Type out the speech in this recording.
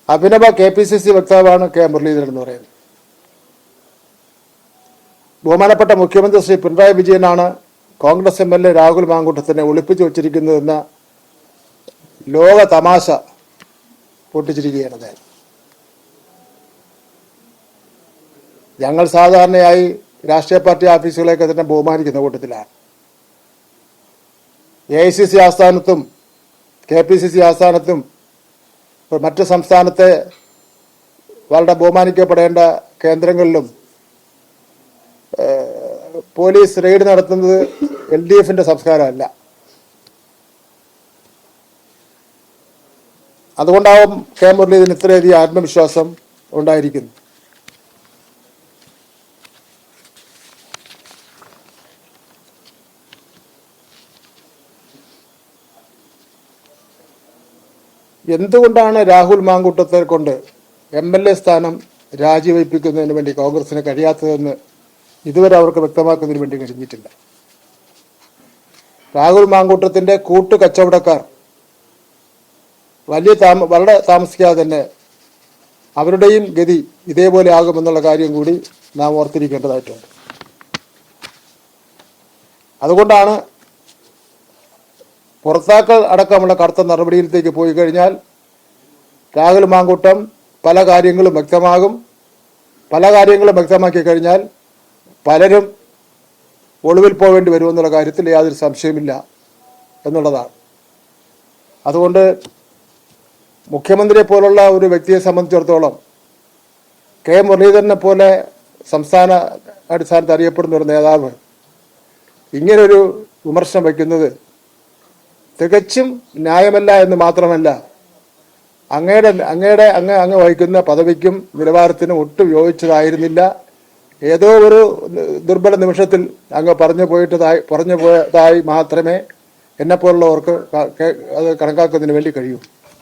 Abhinava KPCC വക്താവാണ് K. Muraleedharan എന്ന് പറയുന്നത്. ബഹുമാനപ്പെട്ട മുഖ്യമന്ത്രി ശ്രീ പിണറായി വിജയനാണ് കോൺഗ്രസ് MLA രാഹുൽ മാങ്കൂട്ടത്തിനെ ഒളിപ്പിച്ചു വച്ചിരിക്കുന്നതെന്ന ലോക തമാശ പൊട്ടിച്ചിരിക്കുകയാണ് അദ്ദേഹം. ഞങ്ങൾ സാധാരണയായി രാഷ്ട്രീയ പാർട്ടി ഓഫീസുകളെയൊക്കെ തന്നെ ബഹുമാനിക്കുന്ന കൂട്ടത്തിലാണ്. AICC ആസ്ഥാനത്തും KPCC ആസ്ഥാനത്തും മറ്റ് സംസ്ഥാനത്തെ വളരെ ബഹുമാനിക്കപ്പെടേണ്ട കേന്ദ്രങ്ങളിലും പോലീസ് റെയ്ഡ് നടത്തുന്നത് LDFന്റെ സംസ്കാരമല്ല. അതുകൊണ്ടാവും K. മുരളീധരൻ ഇത്രയധികം ആത്മവിശ്വാസം ഉണ്ടായിരിക്കുന്നു. എന്തുകൊണ്ടാണ് രാഹുൽ മാങ്കൂട്ടത്തെ കൊണ്ട് MLA സ്ഥാനം രാജിവയ്പ്പിക്കുന്നതിന് വേണ്ടി കോൺഗ്രസിന് കഴിയാത്തതെന്ന് ഇതുവരെ അവർക്ക് വ്യക്തമാക്കുന്നതിന് വേണ്ടി കഴിഞ്ഞിട്ടില്ല. രാഹുൽ മാങ്കൂട്ടത്തിന്റെ കൂട്ടു കച്ചവടക്കാർ വളരെ താമസിക്കാതെ തന്നെ അവരുടെയും ഗതി ഇതേപോലെ ആകുമെന്നുള്ള കാര്യം കൂടി നാം ഓർത്തിരിക്കേണ്ടതായിട്ടുണ്ട്. അതുകൊണ്ടാണ് പുറത്താക്കൽ അടക്കമുള്ള കടുത്ത നടപടിയിലേക്ക് പോയി കഴിഞ്ഞാൽ രാഹുൽ മാങ്കൂട്ടം പല കാര്യങ്ങളും വ്യക്തമാകും. പല കാര്യങ്ങളും വ്യക്തമാക്കി കഴിഞ്ഞാൽ പലരും ഒളിവിൽ പോവേണ്ടി വരുമെന്നുള്ള കാര്യത്തിൽ യാതൊരു സംശയമില്ല എന്നുള്ളതാണ്. അതുകൊണ്ട് മുഖ്യമന്ത്രിയെ പോലുള്ള ഒരു വ്യക്തിയെ സംബന്ധിച്ചിടത്തോളം K. മുരളീധരനെ പോലെ സംസ്ഥാന അടിസ്ഥാനത്ത് അറിയപ്പെടുന്ന ഒരു നേതാവ് ഇങ്ങനൊരു വിമർശനം വയ്ക്കുന്നത് തികച്ചും ന്യായമല്ല എന്ന് മാത്രമല്ല, അങ്ങ് വഹിക്കുന്ന പദവിക്കും നിലവാരത്തിനും ഒട്ടും യോജിച്ചതായിരുന്നില്ല. ഏതോ ഒരു ദുർബല നിമിഷത്തിൽ അങ്ങ് പറഞ്ഞു പോയതായി മാത്രമേ എന്നെപ്പോലുള്ളവർക്ക് അത് കണക്കാക്കുന്നതിന് വേണ്ടി കഴിയൂ.